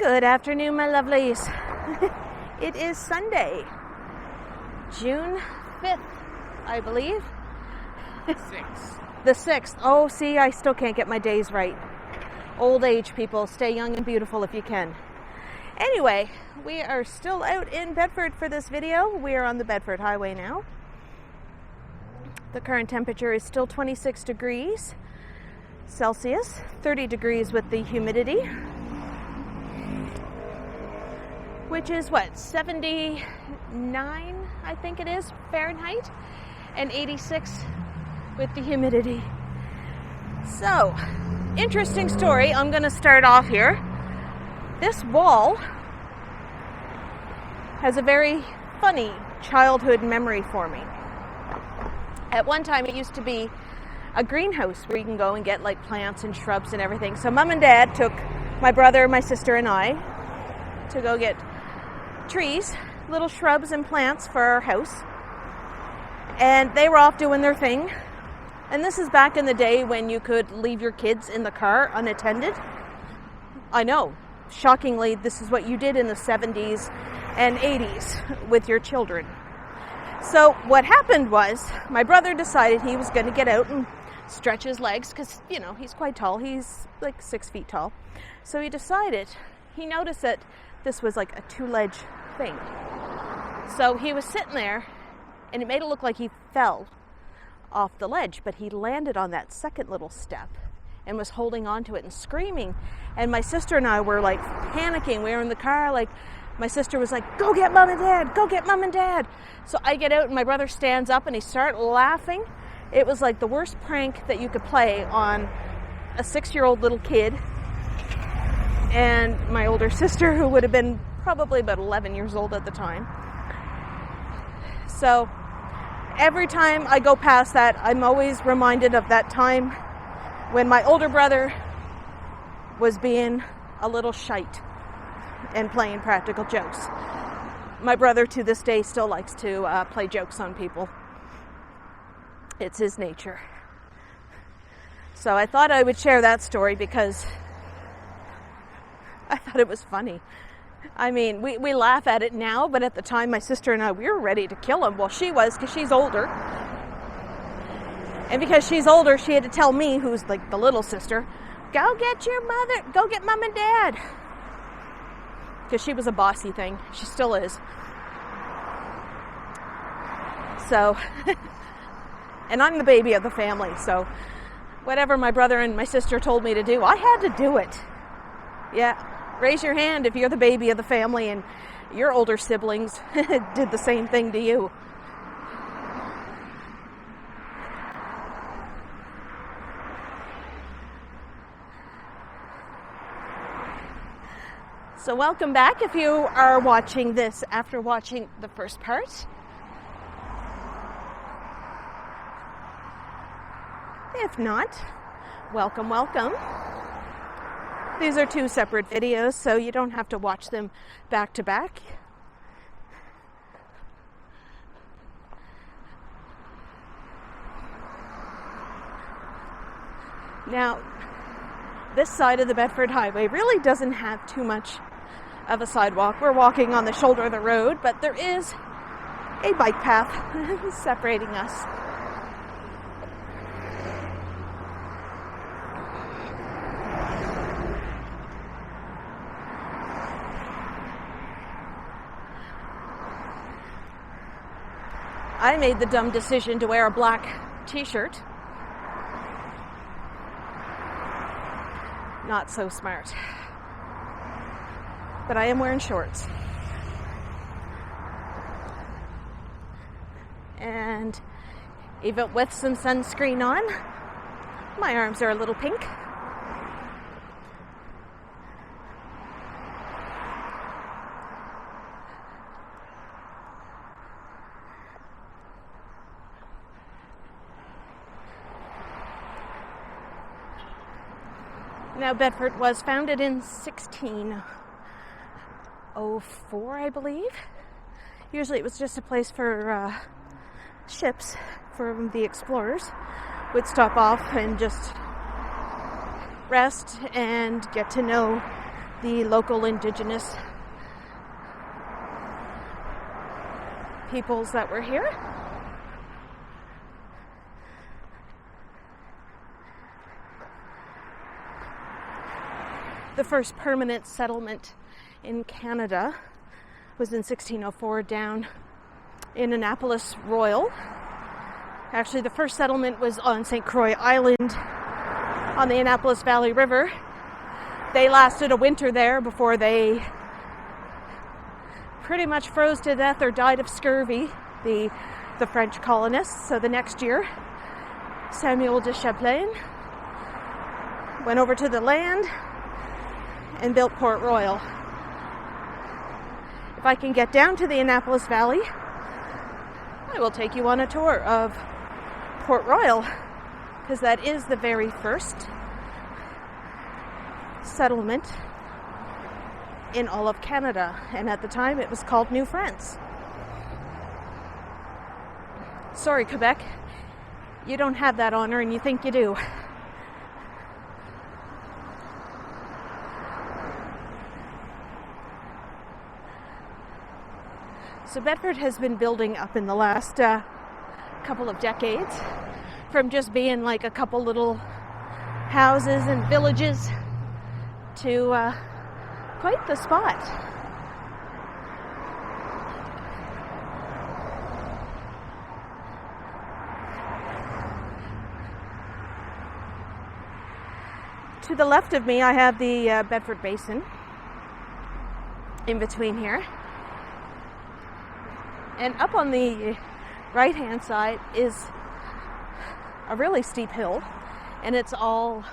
Good afternoon, my lovelies. It is Sunday, June 5th, I believe. 6th. The 6th. Oh, see, I still can't get my days right. Old age, people. Stay young and beautiful if you can. Anyway, we are still out in Bedford for this video. We are on the Bedford Highway now. The current temperature is still 26 degrees Celsius, 30 degrees with the humidity, which is what, 79, I think it is, Fahrenheit, and 86 with the humidity. So, interesting story. I'm going to start off here. This wall has a very funny childhood memory for me. At one time, it used to be a greenhouse where you can go and get like plants and shrubs and everything. So Mom and Dad took my brother, my sister, and I to go get trees, little shrubs and plants for our house. And they were off doing their thing. And this is back in the day when you could leave your kids in the car unattended. I know, shockingly, this is what you did in the 70s and 80s with your children. So what happened was my brother decided he was going to get out and stretch his legs because, you know, he's quite tall. He's like 6 feet tall. So he noticed that this was like a two-ledge thing. So he was sitting there and it made it look like he fell off the ledge, but he landed on that second little step and was holding on to it and screaming. And my sister and I were like panicking. We were in the car, like, my sister was like, "Go get Mom and Dad, go get Mom and Dad." So I get out and my brother stands up and he started laughing. It was like the worst prank that you could play on a 6-year-old little kid and my older sister, who would have been probably about 11 years old at the time. So every time I go past that, I'm always reminded of that time when my older brother was being a little shite and playing practical jokes. My brother to this day still likes to play jokes on people. It's his nature. So I thought I would share that story because I thought it was funny. I mean, we laugh at it now, but at the time my sister and I, we were ready to kill him. Well, she was, because she's older. And because she's older, she had to tell me, who's like the little sister, "Go get your mother, go get Mom and Dad." Because she was a bossy thing. She still is. So, and I'm the baby of the family, so whatever my brother and my sister told me to do, I had to do it. Yeah, raise your hand if you're the baby of the family and your older siblings did the same thing to you. So welcome back if you are watching this after watching the first part. If not, welcome, welcome. These are 2 separate videos, so you don't have to watch them back to back. Now, this side of the Bedford Highway really doesn't have too much of a sidewalk. We're walking on the shoulder of the road, but there is a bike path separating us. I made the dumb decision to wear a black t-shirt. Not so smart. But I am wearing shorts. And even with some sunscreen on, my arms are a little pink. Now, Bedford was founded in 1604, I believe. Usually it was just a place for ships from the explorers would stop off and just rest and get to know the local indigenous peoples that were here. The first permanent settlement in Canada was in 1604 down in Annapolis Royal. Actually, the first settlement was on St. Croix Island on the Annapolis Valley River. They lasted a winter there before they pretty much froze to death or died of scurvy, the French colonists. So the next year, Samuel de Champlain went over to the land and built Port Royal. If I can get down to the Annapolis Valley, I will take you on a tour of Port Royal, because that is the very first settlement in all of Canada, and at the time it was called New France. Sorry, Quebec, you don't have that honor and you think you do. So Bedford has been building up in the last couple of decades, from just being like a couple little houses and villages to quite the spot. To the left of me, I have the Bedford Basin in between here. And up on the right-hand side is a really steep hill, and it's all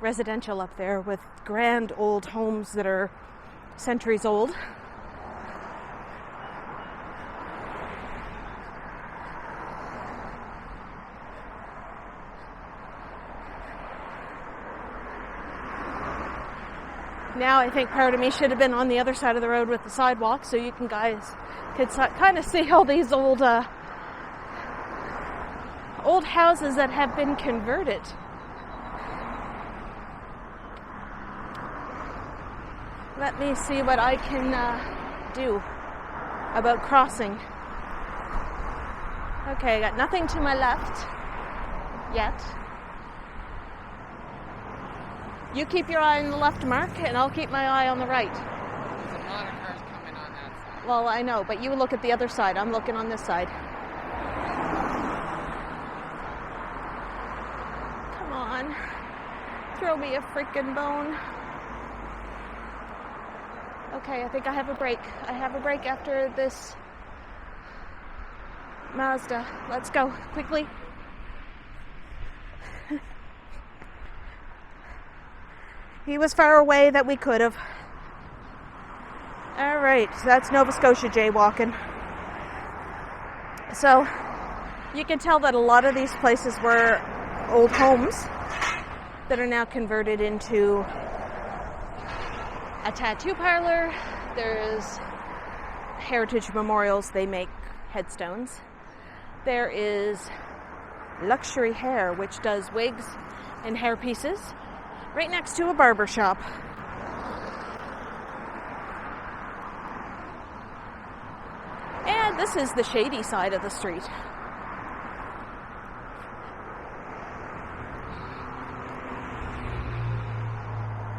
residential up there with grand old homes that are centuries old. Now I think part of me should have been on the other side of the road with the sidewalk, so you guys could kind of see all these old houses that have been converted. Let me see what I can do about crossing. Okay, I got nothing to my left yet. You keep your eye on the left, Mark, and I'll keep my eye on the right. There's a lot of cars coming on that side. Well, I know, but you look at the other side. I'm looking on this side. Come on. Throw me a freaking bone. Okay, I think I have a break. I have a break after this Mazda. Let's go, quickly. He was far away that we could have. All right, so that's Nova Scotia jaywalking. So you can tell that a lot of these places were old homes that are now converted into a tattoo parlor. There's heritage memorials. They make headstones. There is Luxury Hair, which does wigs and hair pieces, right next to a barber shop. And this is the shady side of the street.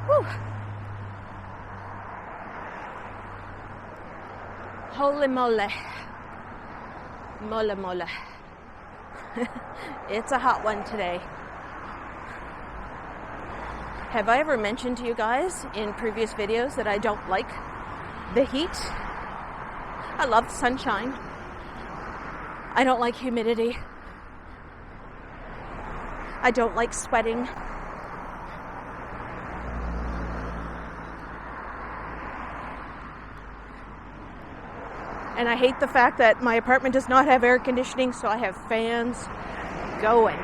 Whew. Holy moly. Mola mola. It's a hot one today. Have I ever mentioned to you guys in previous videos that I don't like the heat? I love the sunshine. I don't like humidity. I don't like sweating. And I hate the fact that my apartment does not have air conditioning, so I have fans going.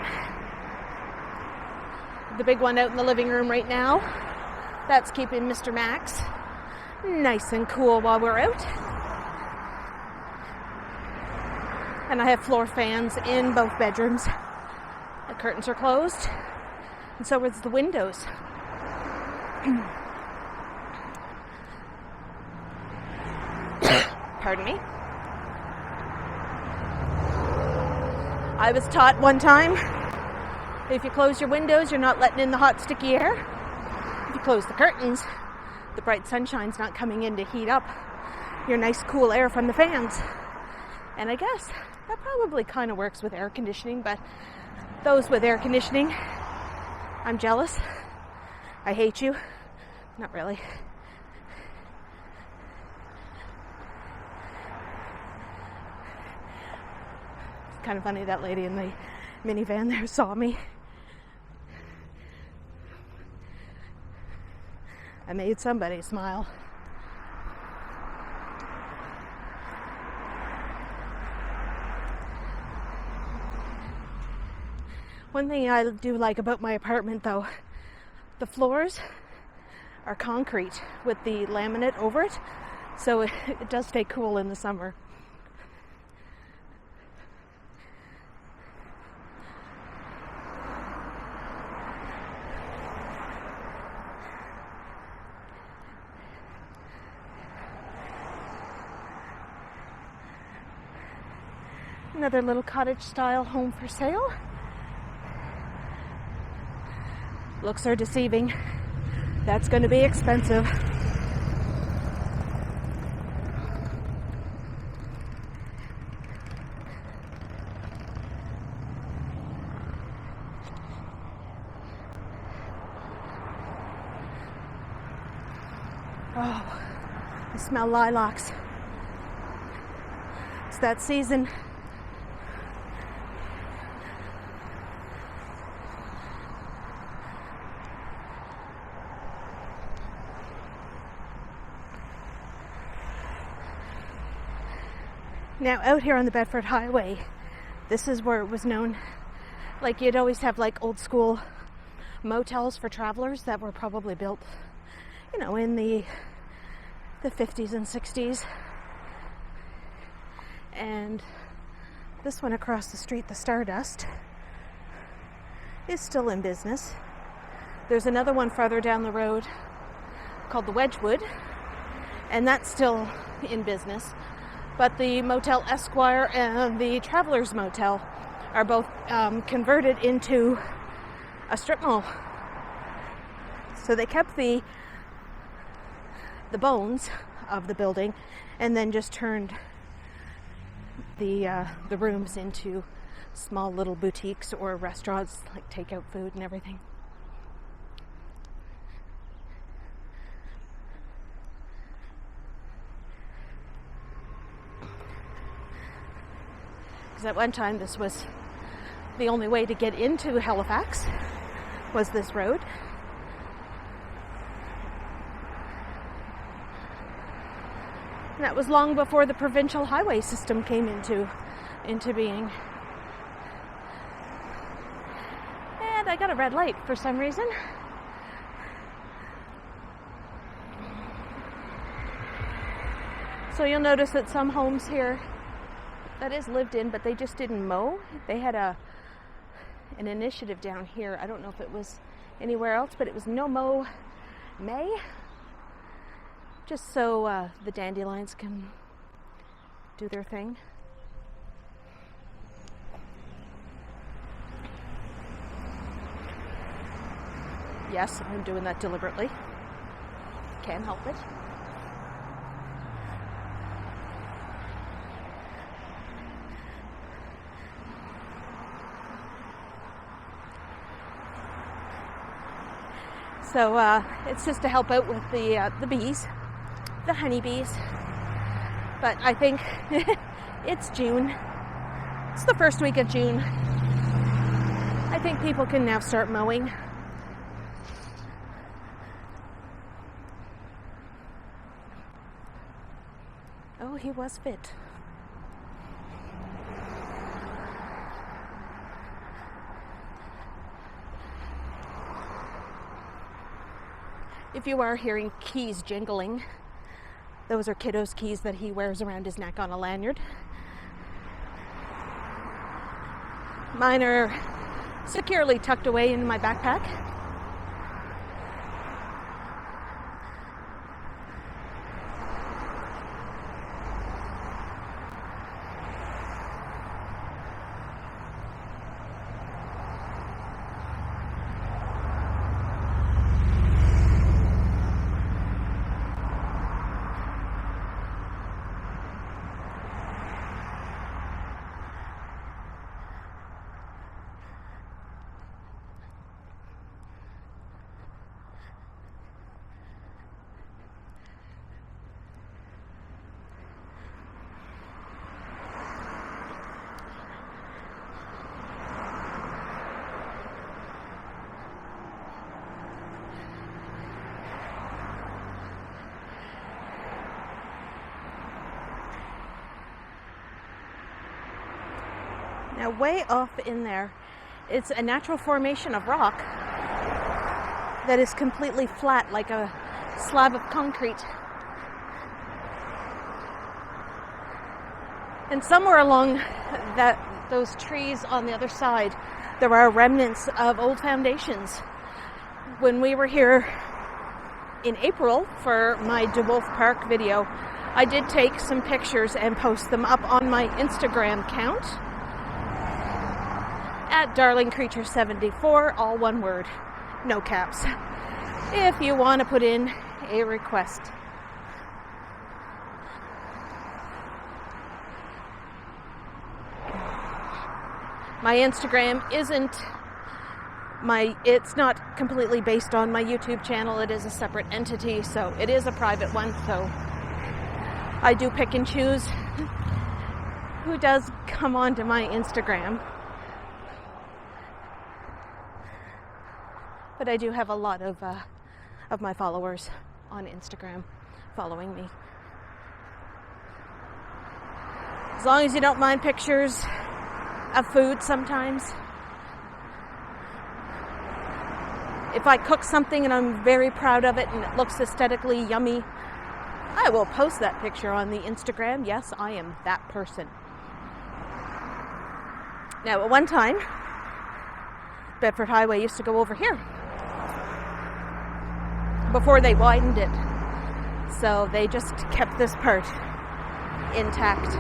The big one out in the living room right now, that's keeping Mr. Max nice and cool while we're out. And I have floor fans in both bedrooms. The curtains are closed, and so is the windows. Pardon me. I was taught one time, if you close your windows, you're not letting in the hot, sticky air. If you close the curtains, the bright sunshine's not coming in to heat up your nice, cool air from the fans. And I guess that probably kind of works with air conditioning, but those with air conditioning, I'm jealous. I hate you. Not really. It's kind of funny, that lady in the minivan there saw me. I made somebody smile. One thing I do like about my apartment, though, the floors are concrete with the laminate over it, so it does stay cool in the summer. Another little cottage-style home for sale. Looks are deceiving. That's going to be expensive. Oh, I smell lilacs. It's that season. Now, out here on the Bedford Highway, this is where it was known, like you'd always have like old school motels for travelers that were probably built, you know, in the 50s and 60s. And this one across the street, the Stardust, is still in business. There's another one farther down the road called the Wedgwood, and that's still in business. But the Motel Esquire and the Travelers Motel are both converted into a strip mall. So they kept the bones of the building and then just turned the rooms into small little boutiques or restaurants, like takeout food and everything. Because at one time this was the only way to get into Halifax, was this road. And that was long before the provincial highway system came into being. And I got a red light for some reason. So you'll notice that some homes here, that is lived in, but they just didn't mow. They had an initiative down here. I don't know if it was anywhere else, but it was no mow May, just so the dandelions can do their thing. Yes, I'm doing that deliberately. Can't help it. So it's just to help out with the bees, the honeybees. But I think it's June. It's the first week of June. I think people can now start mowing. Oh, he was fit. If you are hearing keys jingling, those are Kiddo's keys that he wears around his neck on a lanyard. Mine are securely tucked away in my backpack. Now way off in there, it's a natural formation of rock that is completely flat like a slab of concrete. And somewhere along those trees on the other side, there are remnants of old foundations. When we were here in April for my DeWolf Park video, I did take some pictures and post them up on my Instagram account at darlingcreature74, all one word, no caps, if you want to put in a request. My Instagram it's not completely based on my YouTube channel. It is a separate entity, so it is a private one, so I do pick and choose who does come onto my Instagram. But I do have a lot of my followers on Instagram following me. As long as you don't mind pictures of food sometimes. If I cook something and I'm very proud of it and it looks aesthetically yummy, I will post that picture on the Instagram. Yes, I am that person. Now, at one time, Bedford Highway used to go over here before they widened it. So they just kept this part intact.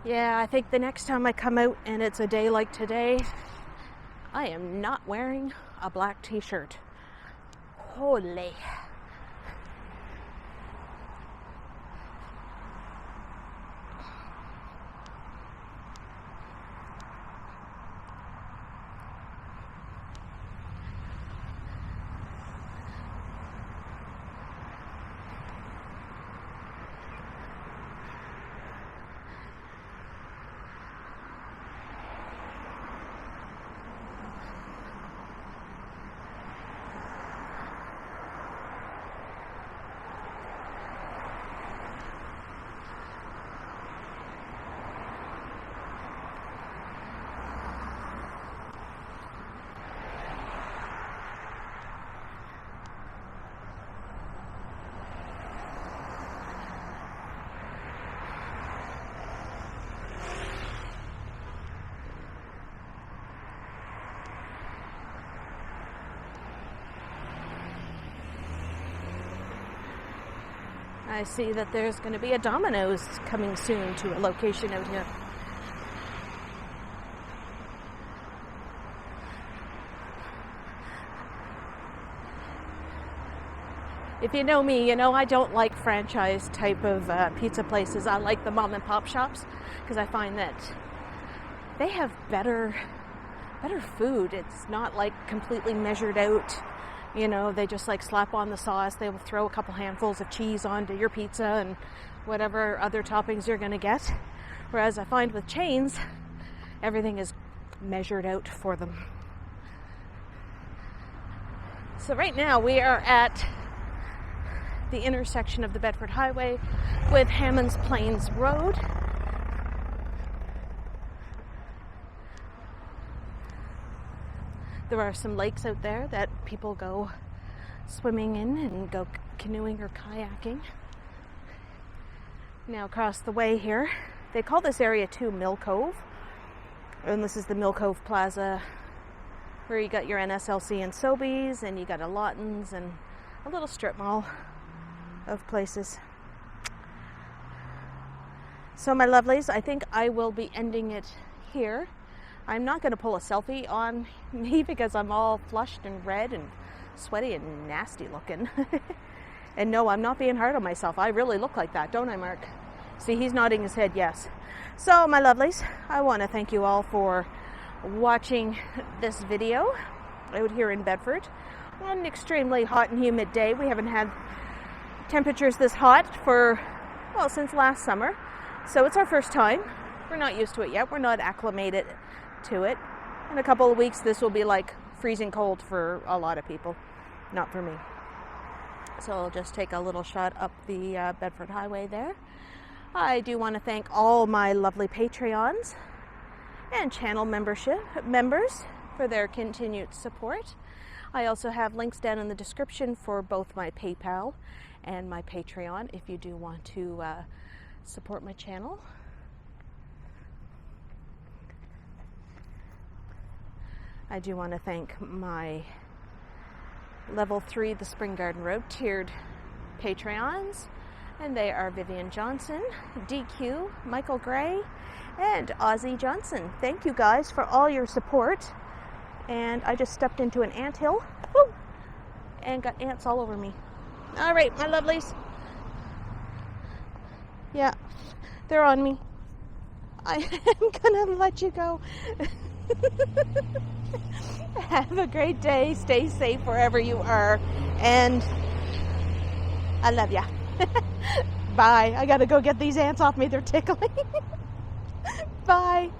Yeah, I think the next time I come out and it's a day like today, I am not wearing a black t-shirt. Holy. I see that there's going to be a Domino's coming soon to a location out here. If you know me, you know I don't like franchise type of pizza places. I like the mom and pop shops because I find that they have better food. It's not like completely measured out. You know, they just like slap on the sauce. They will throw a couple handfuls of cheese onto your pizza and whatever other toppings you're going to get. Whereas I find with chains, everything is measured out for them. So right now we are at the intersection of the Bedford Highway with Hammond's Plains Road. There are some lakes out there that people go swimming in and go canoeing or kayaking. Now across the way here, they call this area too Mill Cove. And this is the Mill Cove Plaza where you got your NSLC and Sobeys and you got a Lawton's and a little strip mall of places. So my lovelies, I think I will be ending it here. I'm not going to pull a selfie on me because I'm all flushed and red and sweaty and nasty looking. And no, I'm not being hard on myself. I really look like that, don't I, Mark? See, he's nodding his head yes. So, my lovelies, I want to thank you all for watching this video out here in Bedford on an extremely hot and humid day. We haven't had temperatures this hot for, well, since last summer. So it's our first time. We're not used to it yet. We're not acclimated to it. In a couple of weeks, this will be like freezing cold for a lot of people, not for me. So I'll just take a little shot up the Bedford Highway there. I do want to thank all my lovely Patreons and channel members for their continued support. I also have links down in the description for both my PayPal and my Patreon if you do want to support my channel. I do want to thank my Level 3, the Spring Garden Road tiered Patreons, and they are Vivian Johnson, Dequeue, Michael Gray, and Ozzie Johnson. Thank you guys for all your support. And I just stepped into an anthill, woo, and got ants all over me. All right, my lovelies. Yeah, they're on me. I am gonna let you go. Have a great day. Stay safe wherever you are. And I love ya. Bye. I gotta go get these ants off me. They're tickling. Bye.